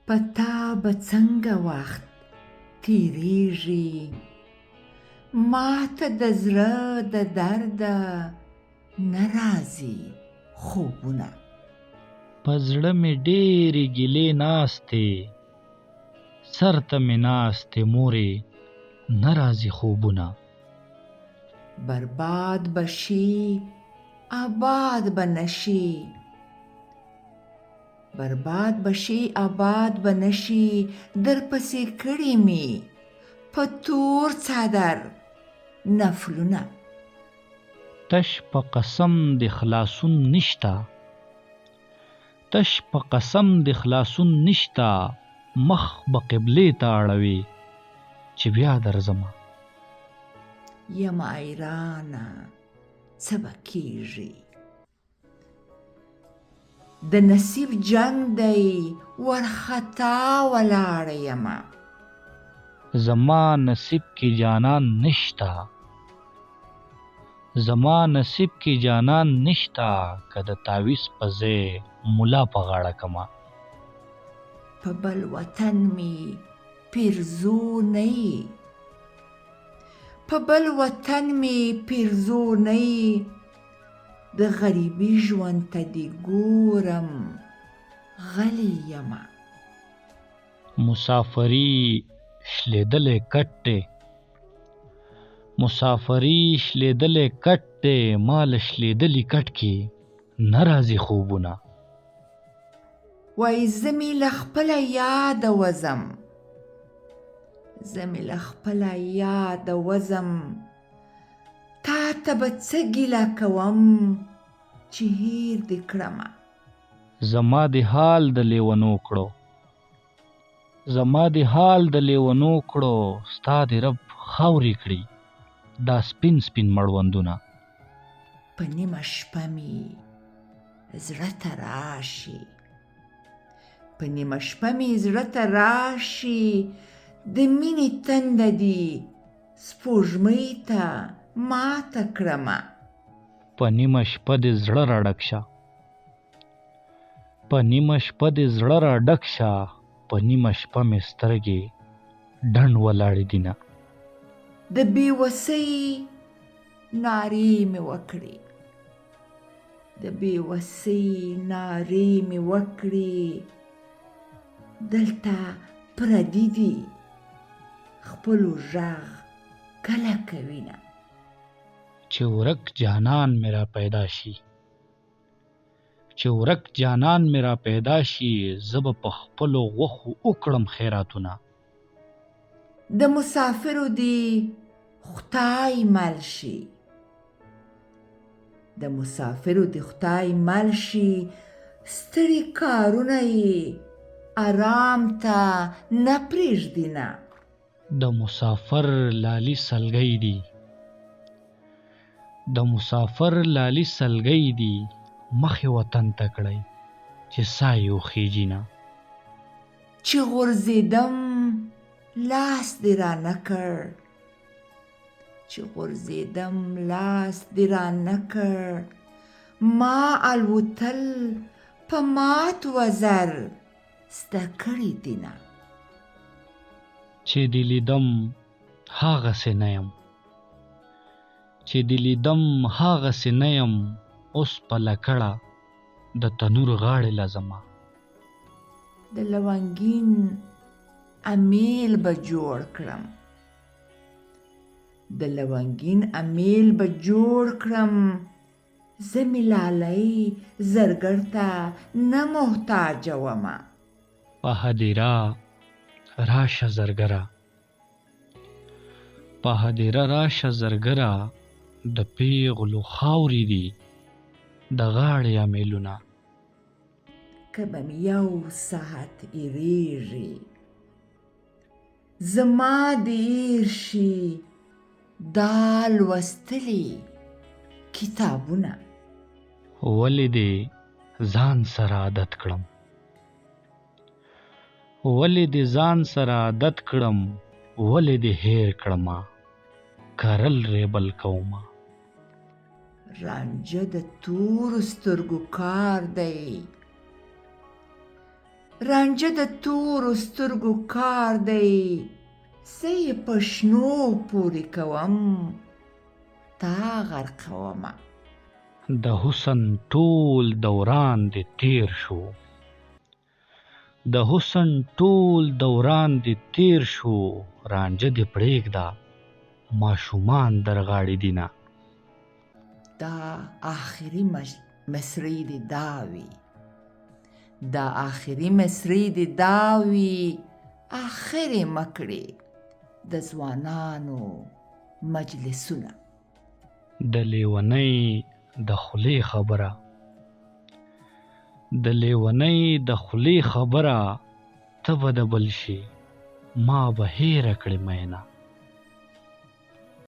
پتا به څنګه وخت تیریږي، ما ته د زړه د درده نه راځي خوبونه. په زړه مې ډېرې ګیلې ناستې، سر ته مې ناستې مورې نه راځي خوبونه. برباد به شي آباد به نشي، برباد به شي آباد به نشي، درپسې کړي مې په تور څادر نفلونه. تش په قسم د خلاصون نشتا، تش په قسم د خلاصون نشتا، مخ به قبلې ته اړوي چې بیا درځمه. یمه ایرانه څه به کیږي، د نصیب جنگ دی ورخطا ولاړه یمه. زما نصیب کې جانان نشتا، زما نصیب کې جانان نشتا، که د تعویذ په ځای ملا په غاړه کما. په بل وطن می پیرزو نه یې، په بل وطن می پیرزو نه یې، د غریبي ژوند ته دې ګورم غلی یمه. مسافري شلېدلی کټ دی، مسافري شلېدلی کټ دی، ما له شلېدلي کټ کې نه راځي خوبونه. وای زه مې له خپله یاده وځم، زه مې له خپله یاده وځم، تا ته به څه ګیله کوم چې هیر دې کړمه. زما د حال د لیونو کړو، زما د حال د لیونو کړو، ستا د رب خاورې کړي دا سپین سپین مړوندونه. په نیمه شپه مې زړه ته راشي، په نیمه شپه مې زړه ته راشي، د مینې تنده دې سپوږمۍ ته ماته کړمه. په نیمه شپه د زړه را ډک شه، په نیمه شپه د زړه را ډک شه، په نیمه شپه مې سترګې ډنډ ولاړې دینه. د بېوسۍ نارې مې وکړې، د بېوسۍ نارې مې وکړې، دلته پردي دي خپلو غږ کله کوینه. چې ورک جانان مې را پیدا شي، چې ورک جانان مې را پیدا شي، زه به په خپلو غوښو وکړم خیراتونه. د مسافرو دې خدای مل شي، د مسافرو دې خدای مل شي، ستړي کارونه یې آرام ته نه پرېږدینه. د مسافر لالي سلګۍ دي، د مسافر لالي سلګۍ دي، مخې وطن ته کړئ چې ساه یې وخیږي نه. چې غورځېدم لاس دې را نه کړ، چې غورځېدم لاس دې را نه کړ، ما الوتل په مات وزر زده کړي دینه. چې دې لیدم هاغسې نه یم، چې دې لیدم هاغسې نه یم، اوس په لکړه د تنور غاړې لزمه. د لونګین امیل به جوړ کړم، د لونګین امیل به جوړ کړم، زه مې لالی زرګر ته نه محتاجه ومه. په هدیره راشه زرګره، په هدیره راشه زرګره، د پیغلو خاورې دي د غاړې امیلونه. که به مې یو ساعت ایریږي، زما دې ایر شي دا لوستلي کتابونه. ولې دې ځان سره عادت کړم، ولې دې ځان سره عادت کړم، ولې دې هیر کړمه کرل ریبل کومه. رانجه د تورو سترګو کار دی، رانجه د تورو سترګو کار دی، زه یې په شنو پورې کوم، تا غرقومه. د حسن ټول دوران دې تیر شو، د حسن ټول دوران دې تیر شو، رانجه دې پرېږده ماشومان در غاړې دینه. دا آخري مصرۍ دې دا وي، دا آخري مصرۍ دې دا وي، آخر یې مه کړې د ځوانانو مجلسونه. د لیونۍ د خولې خبره، د لیونۍ د خولې خبره، ته به د بل شي ما به هېره کړې مینه.